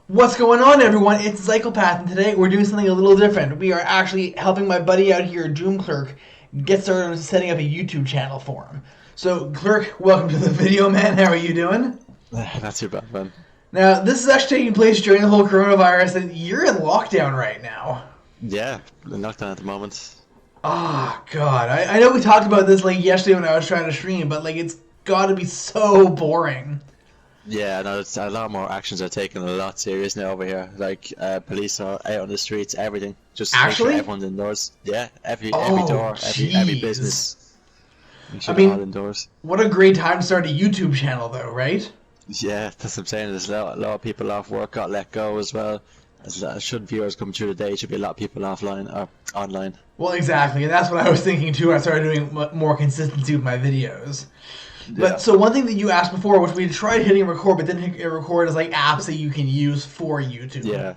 What's going on, everyone? It's Psychopath, and today we're doing something a little different. We are actually helping my buddy out here, Doom Clerk, get started on setting up a YouTube channel for him. So, Clerk, welcome to the video, man. How are you doing? Not too bad, man. Now, this is actually taking place during the whole coronavirus, and you're in lockdown right now. Yeah, in lockdown at the moment. Oh, God. I know we talked about this, yesterday when I was trying to stream, but, it's gotta be so boring. Yeah, no, it's a lot more actions are taken a lot serious now over here. Police are out on the streets, everything. Just make sure Actually? everyone's indoors. Yeah, every Oh, door, every jeez. business. Make sure I they're all mean, indoors. what a great time to start a YouTube channel, though, right? Yeah, that's what I'm saying. There's a lot of people off work got let go as well. Should viewers come through the day, should be a lot of people offline or online. Well, exactly, and that's what I was thinking too. I started doing more consistency with my videos. Yeah, But so one thing that you asked before, which we tried hitting record, but didn't hit record, is apps that you can use for YouTube. yeah.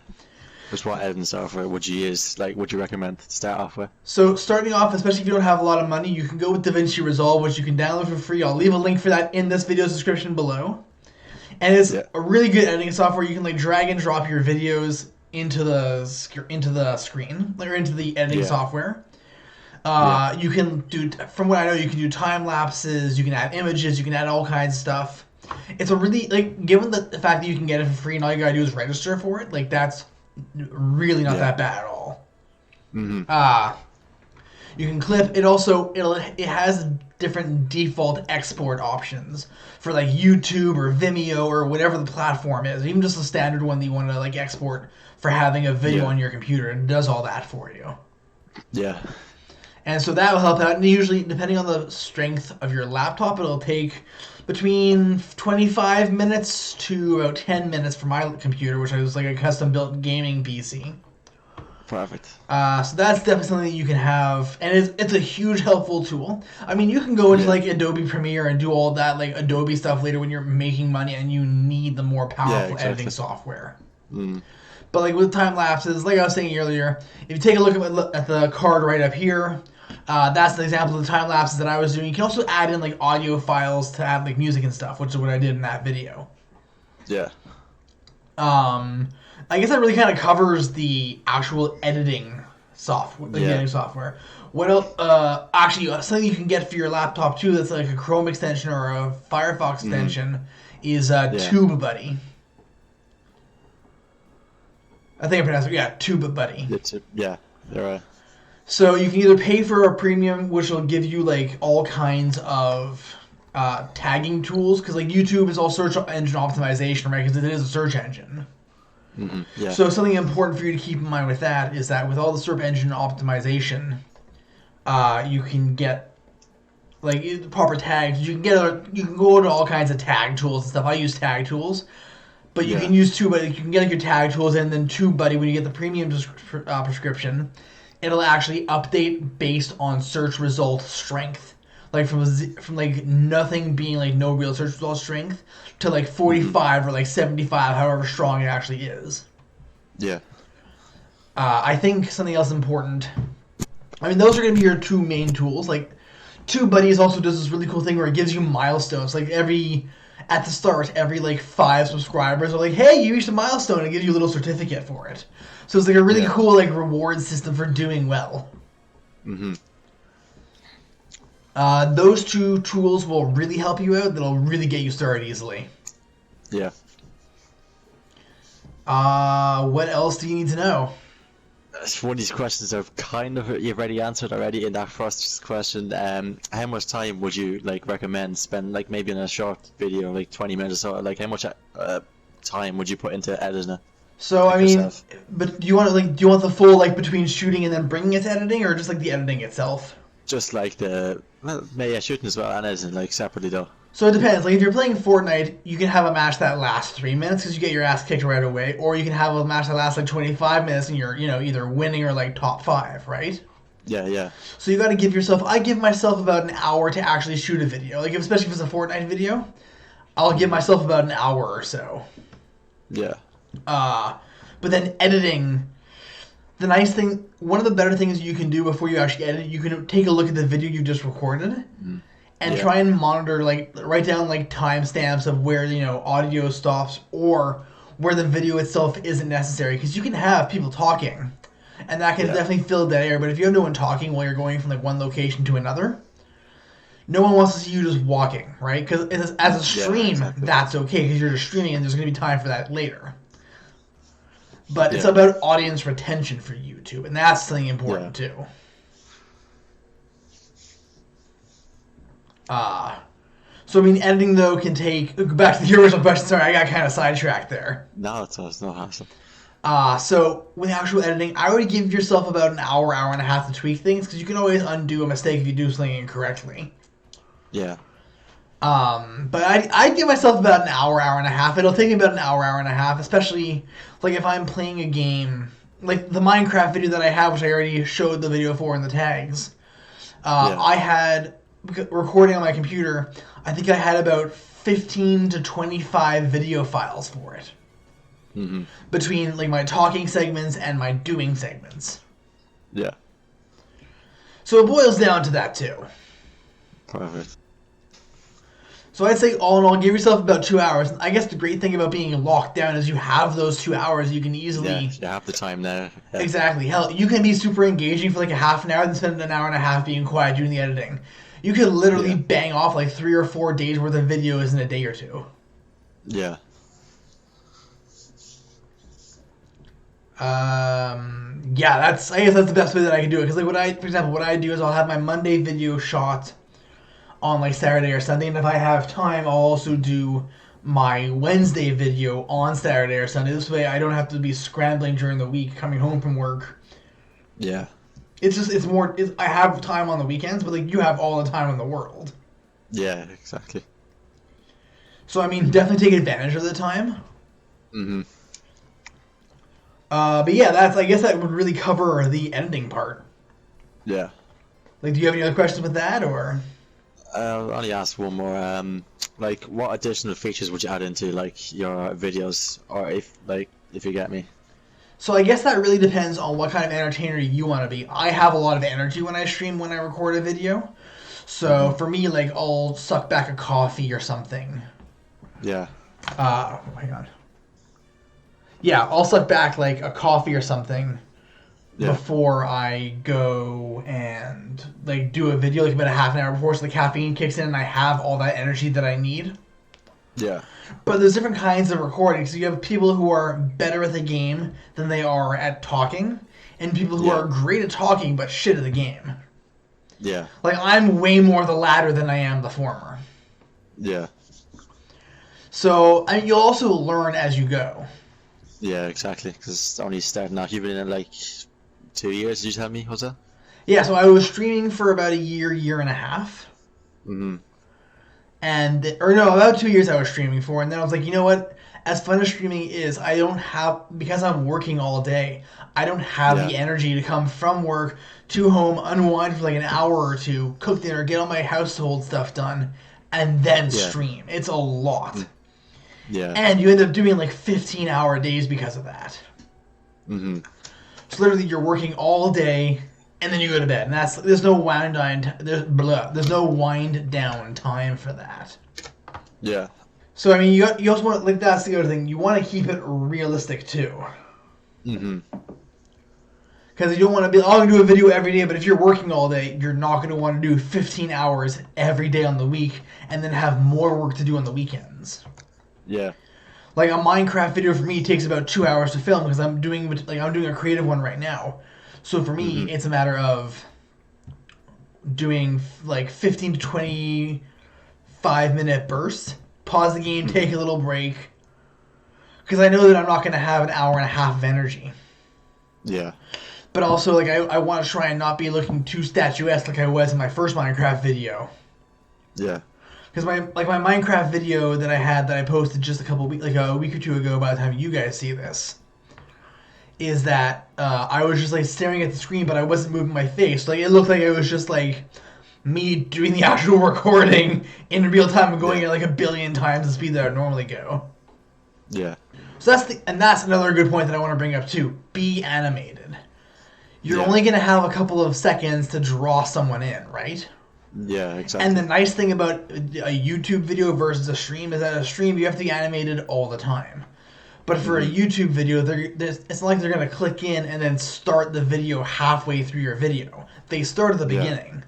Just what editing software would you use? Would you recommend to start off with? So starting off, especially if you don't have a lot of money, you can go with DaVinci Resolve, which you can download for free. I'll leave a link for that in this video's description below. And it's Yeah. a really good editing software. You can drag and drop your videos into the screen, or into the editing Yeah. software. Yeah. You can do, from what I know, you can do time lapses, you can add images, you can add all kinds of stuff. It's a really, given the fact that you can get it for free and all you gotta do is register for it, that's really not that bad at all. Mm-hmm. You can clip. It has different default export options for YouTube or Vimeo or whatever the platform is. Even just the standard one that you want to export for having a video on your computer, it does all that for you. Yeah. And so that will help out. And usually, depending on the strength of your laptop, it'll take between 25 minutes to about 10 minutes for my computer, which is a custom-built gaming PC. Perfect. So that's definitely something that you can have, and it's a huge helpful tool. I mean, you can go into Adobe Premiere and do all that Adobe stuff later when you're making money and you need the more powerful editing software. Mm. But with time lapses, like I was saying earlier, if you take a look at the card right up here, that's an example of the time lapses that I was doing. You can also add in audio files to add music and stuff, which is what I did in that video. Yeah. I guess that really kind of covers the actual editing software. Editing software. What else? Actually, something you can get for your laptop too. That's a Chrome extension or a Firefox extension is TubeBuddy. I think I pronounced it. Yeah, TubeBuddy. Yeah, they're right. So you can either pay for a premium, which will give you all kinds of tagging tools, because YouTube is all search engine optimization, right? Because it is a search engine. Mm-hmm. Yeah. So something important for you to keep in mind with that is that with all the search engine optimization, you can get proper tags. You can go to all kinds of tag tools and stuff. I use tag tools, but you can use TubeBuddy. You can get your tag tools, and then TubeBuddy, when you get the premium prescription, it'll actually update based on search result strength. From nothing being no real search result strength to 45 or 75, however strong it actually is. Yeah. I think something else important. I mean, those are going to be your two main tools. TubeBuddy also does this really cool thing where it gives you milestones. At the start, every 5 subscribers are hey, you reached a milestone, and it gives you a little certificate for it. So it's a really cool reward system for doing well. Mm-hmm. Those two tools will really help you out. That'll really get you started easily. Yeah. What else do you need to know? One of these questions you've already answered already in that first question. How much time would you recommend spend maybe in a short video 20 minutes or so? How much time would you put into editing it? So I mean, but do you want the full between shooting and then bringing it to editing, or just the editing itself? Just shooting as well and editing separately though. So it depends. If you're playing Fortnite, you can have a match that lasts 3 minutes because you get your ass kicked right away, or you can have a match that lasts 25 minutes and you're either winning or top 5, right? Yeah, yeah. So you got to give yourself. I give myself about an hour to actually shoot a video. Especially if it's a Fortnite video, I'll give myself about an hour or so. Yeah. But then editing. The nice thing, one of the better things you can do before you actually edit, you can take a look at the video you just recorded and try and monitor, write down timestamps of where audio stops or where the video itself isn't necessary, because you can have people talking, and that can Yeah. definitely fill that air. But if you have no one talking while you're going from like one location to another, no one wants to see you just walking, right? Because as a Yeah, stream, exactly. that's okay because you're just streaming, and there's going to be time for that later. But it's Yeah. about audience retention for YouTube, and that's something important too. So I mean, editing though can take. Back to the original question. Sorry, I got kind of sidetracked there. No, it's no hassle. So with actual editing, I would give yourself about an hour, hour and a half to tweak things, because you can always undo a mistake if you do something incorrectly. Yeah. But I'd give myself about an hour, hour and a half. It'll take me about an hour, hour and a half, especially like if I'm playing a game, like the Minecraft video that I have, which I already showed the video for in the tags. I had recording on my computer. I think I had about 15 to 25 video files for it. Mm-hmm. Between like my talking segments and my doing segments. Yeah. So it boils down to that too. Perfect. So I'd say all in all, give yourself about 2 hours. I guess the great thing about being locked down is you have those 2 hours. You can easily... Yeah, you have the time now. Yeah. Exactly. Hell, you can be super engaging for like a half an hour and spend an hour and a half being quiet doing the editing. You could literally bang off like 3 or 4 days worth of videos in a day or two. Yeah. Yeah, I guess that's the best way that I can do it. Because like for example, what I do is I'll have my Monday video shot on like Saturday or Sunday, and if I have time, I'll also do my Wednesday video on Saturday or Sunday. This way, I don't have to be scrambling during the week coming home from work. Yeah. I have time on the weekends, but like you have all the time in the world. Yeah, exactly. So I mean, definitely take advantage of the time. Mm-hmm. But yeah, I guess that would really cover the editing part. Yeah. Like, do you have any other questions with that, or? I'll only ask one more. Like, what additional features would you add into like your videos, or if you get me? So I guess that really depends on what kind of entertainer you want to be. I have a lot of energy when I stream, when I record a video. So for me, like, I'll suck back a coffee or something. Yeah. Hang on. Yeah, I'll suck back like a coffee or something before I go and like do a video, like about a half an hour before, so the caffeine kicks in and I have all that energy that I need. Yeah. But there's different kinds of recording. So you have people who are better at the game than they are at talking, and people who are great at talking but shit at the game. Yeah. Like, I'm way more the latter than I am the former. Yeah. So, I mean, you'll also learn as you go. Yeah, exactly. Because it's only starting out. You've been in it like 2 years, did you tell me, was it? Yeah, so I was streaming for about a year and a half. Mm-hmm. About 2 years I was streaming for, and then I was like, you know what? As fun as streaming is, because I'm working all day, I don't have the energy to come from work to home, unwind for like an hour or two, cook dinner, get all my household stuff done, and then stream. It's a lot. Yeah. And you end up doing like 15-hour days because of that. Mm-hmm. So literally you're working all day, and then you go to bed. And there's no wind down time for that. Yeah. So I mean, you also want, like, that's the other thing. You want to keep it realistic too. Mm-hmm. Because you don't want to be, I'm going to do a video every day, but if you're working all day, you're not going to want to do 15 hours every day on the week and then have more work to do on the weekends. Yeah. Like a Minecraft video for me takes about 2 hours to film because I'm doing a creative one right now. So for me, it's a matter of doing like 15 to 25-minute bursts, pause the game, take a little break, because I know that I'm not going to have an hour and a half of energy. Yeah. But also, like, I want to try and not be looking too statuesque like I was in my first Minecraft video. Yeah. Because my Minecraft video that I posted just a week or two ago, by the time you guys see this, is that I was just like staring at the screen, but I wasn't moving my face. Like, it looked like it was just like me doing the actual recording in real time and going at like 1 billion times the speed that I would normally go. Yeah. So that's another good point that I want to bring up too. Be animated. You're only going to have a couple of seconds to draw someone in, right? Yeah, exactly. And the nice thing about a YouTube video versus a stream is that a stream you have to be animated all the time. But for a Mm-hmm. YouTube video, it's not like they're going to click in and then start the video halfway through your video. They start at the Yeah. beginning.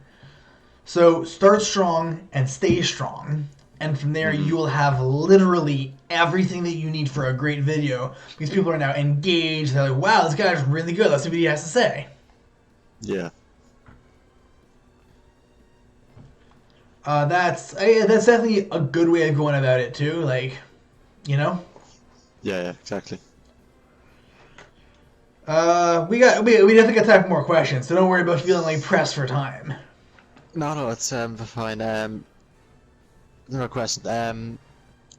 So start strong and stay strong. And from there, Mm-hmm. you will have literally everything that you need for a great video because people are now engaged. They're like, wow, this guy's really good. Let's see what he has to say. Yeah. That's definitely a good way of going about it, too. Like, you know? Yeah. Yeah. Exactly. We definitely got time for more questions, so don't worry about feeling like pressed for time. No, no, it's fine. Another question.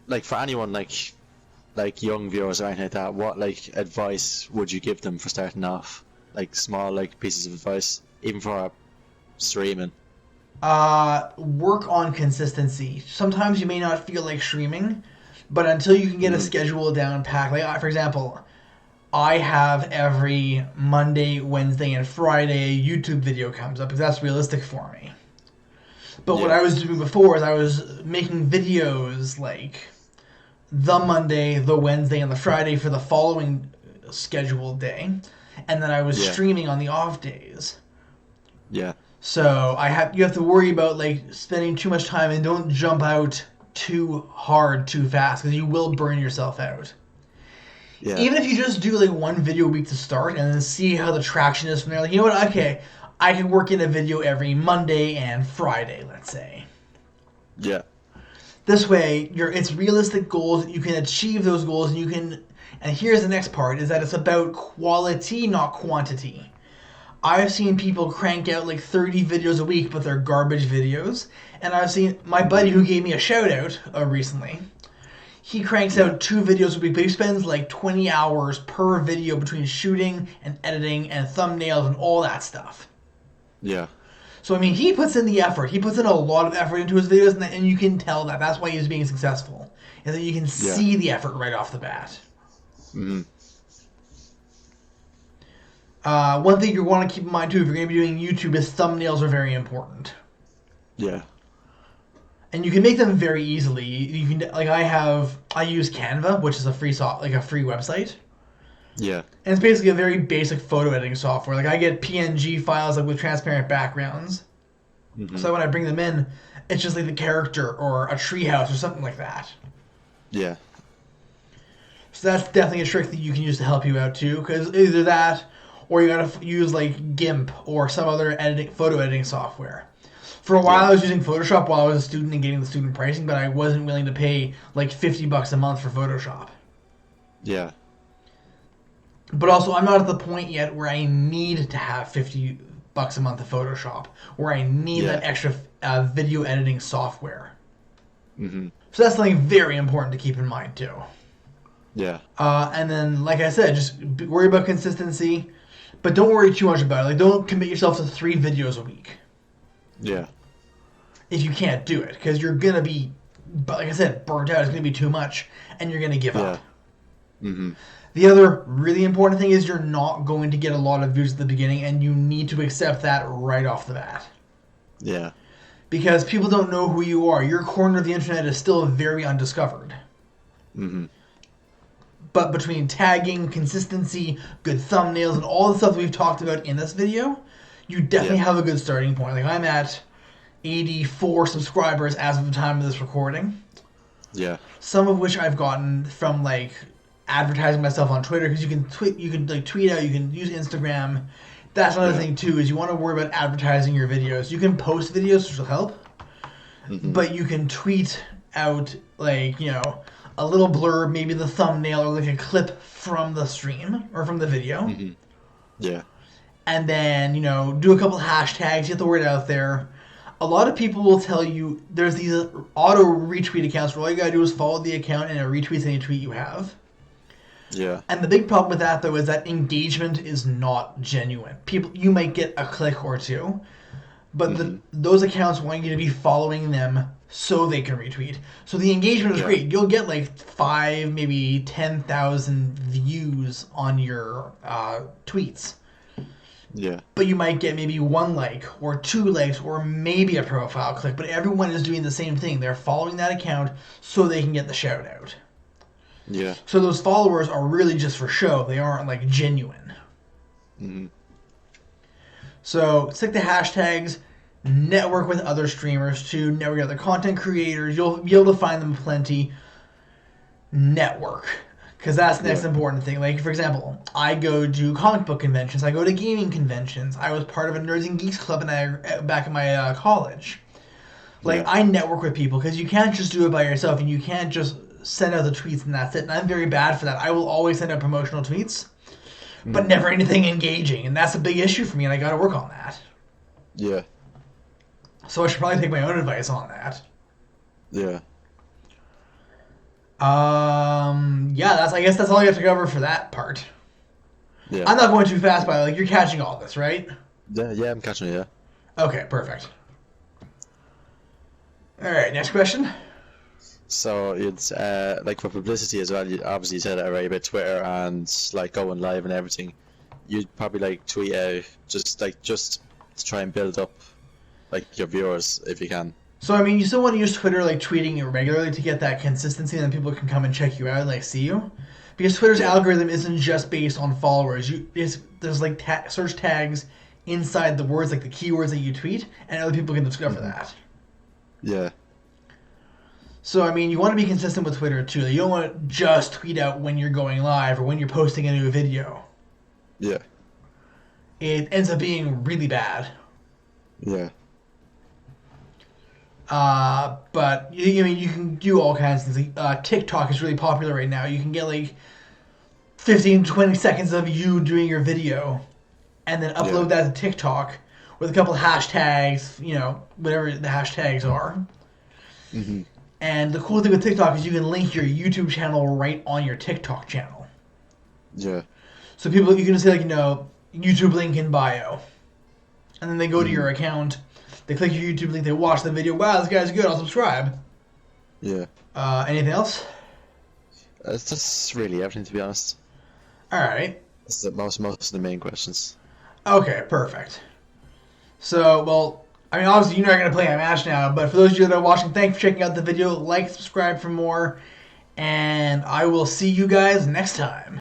Like for anyone like young viewers or anything like that, what like advice would you give them for starting off? Like small like pieces of advice, even for streaming. Work on consistency. Sometimes you may not feel like streaming, but until you can get a Mm-hmm. schedule down packed, like for example, I have every Monday, Wednesday, and Friday a YouTube video comes up because that's realistic for me. But what Yeah. I was doing before is I was making videos like the Monday, the Wednesday, and the Friday for the following scheduled day, and then I was Yeah. streaming on the off days. Yeah. So you have to worry about like spending too much time and don't jump out too hard too fast because you will burn yourself out. Yeah. Even if you just do like one video a week to start and then see how the traction is from there, like you know what, okay, I can work in a video every Monday and Friday, let's say. Yeah. This way, it's realistic goals. You can achieve those goals, and you can. And here's the next part: is that it's about quality, not quantity. I've seen people crank out like 30 videos a week, but they're garbage videos. And I've seen my buddy who gave me a shout out recently. He cranks Yeah. out 2 videos a week, but he spends like 20 hours per video between shooting and editing and thumbnails and all that stuff. Yeah. So I mean, he puts in the effort. He puts in a lot of effort into his videos, and you can tell that. That's why he's being successful, and that you can Yeah. see the effort right off the bat. Mm-hmm. One thing you want to keep in mind too, if you're going to be doing YouTube, is thumbnails are very important, Yeah. and you can make them very easily. You can like I use Canva, which is a free like a free website. Yeah. And it's basically a very basic photo editing software. Like I get PNG files like with transparent backgrounds. Mm-hmm. So when I bring them in, it's just like the character or a treehouse or something like that. Yeah. So that's definitely a trick that you can use to help you out too, because either that or you gotta use like GIMP or some other photo editing software. For a while, Yeah. I was using Photoshop while I was a student and getting the student pricing, but I wasn't willing to pay like $50 a month for Photoshop. Yeah. But also, I'm not at the point yet where I need to have $50 a month of Photoshop, where I need Yeah. that extra video editing software. Mm-hmm. So that's something very important to keep in mind too. Yeah. And then, like I said, just worry about consistency, but don't worry too much about it. Like, don't commit yourself to 3 videos a week Yeah. if you can't do it, because you're gonna be, like I said, burnt out. It's gonna be too much, and you're gonna give up. Mm-hmm. The other really important thing is you're not going to get a lot of views at the beginning, and you need to accept that right off the bat. Yeah. Because people don't know who you are. Your corner of the internet is still very undiscovered. Mm-hmm. But between tagging, consistency, good thumbnails, and all the stuff we've talked about in this video, you definitely Yeah. have a good starting point. Like I'm at 84 subscribers as of the time of this recording. Yeah. Some of which I've gotten from like advertising myself on Twitter, because you can like tweet out, you can use Instagram. That's another Yeah. thing too, is you want to worry about advertising your videos. You can post videos, which will help, Mm-hmm. but you can tweet out like, you know, a little blurb, maybe the thumbnail or like a clip from the stream or from the video. Mm-hmm. Yeah. And then, you know, do a couple hashtags, get the word out there. A lot of people will tell you there's these auto retweet accounts where all you gotta do is follow the account and it retweets any tweet you have. Yeah. And the big problem with that though is that engagement is not genuine. You might get a click or two, but those accounts want you to be following them so they can retweet. So the engagement is Yeah. great. You'll get like 5, maybe 10,000 views on your tweets. Yeah. But you might get maybe 1 like or 2 likes or maybe a profile click. But everyone is doing the same thing. They're following that account so they can get the shout out. Yeah. So those followers are really just for show. They aren't like genuine. Mm-hmm. So stick to hashtags, network with other streamers too, network with other content creators. You'll be able to find them plenty. Network. Because that's the next Yeah. important thing. Like, for example, I go to comic book conventions. I go to gaming conventions. I was part of a Nerds and Geeks club back in my college. Like, Yeah. I network with people because you can't just do it by yourself, and you can't just send out the tweets and that's it. And I'm very bad for that. I will always send out promotional tweets, but Mm. never anything engaging, and that's a big issue for me, and I got to work on that. Yeah. So I should probably take my own advice on that. Yeah. Yeah, I guess that's all you have to cover for that part. Yeah. I'm not going too fast, by like you're catching all this, right? Yeah. Yeah. I'm catching it. Yeah. Okay, perfect. All right, next question. So it's like for publicity as well. You obviously said it already about Twitter and like going live and everything. You'd probably like tweet out just to try and build up like your viewers if you can. So I mean, you still want to use Twitter, like tweeting it regularly to get that consistency, and then people can come and check you out and like see you. Because Twitter's Yeah. algorithm isn't just based on followers. There's like search tags inside the words, like the keywords that you tweet, and other people can discover that. Yeah. So I mean, you want to be consistent with Twitter too. You don't want to just tweet out when you're going live or when you're posting a new video. Yeah. It ends up being really bad. Yeah. But I mean, you can do all kinds of things. TikTok is really popular right now. You can get like 15, 20 seconds of you doing your video, and then upload that to TikTok with a couple hashtags. You know, whatever the hashtags are. Mm-hmm. And the cool thing with TikTok is you can link your YouTube channel right on your TikTok channel. Yeah. So people, you can say like, YouTube link in bio, and then they go to your account. They click your YouTube link, they watch the video. Wow, this guy's good. I'll subscribe. Yeah. Anything else? It's just really everything, to be honest. All right. It's the most of the main questions. Okay, perfect. So, well, I mean, obviously you're not going to play my match now, but for those of you that are watching, thanks for checking out the video. Like, subscribe for more, and I will see you guys next time.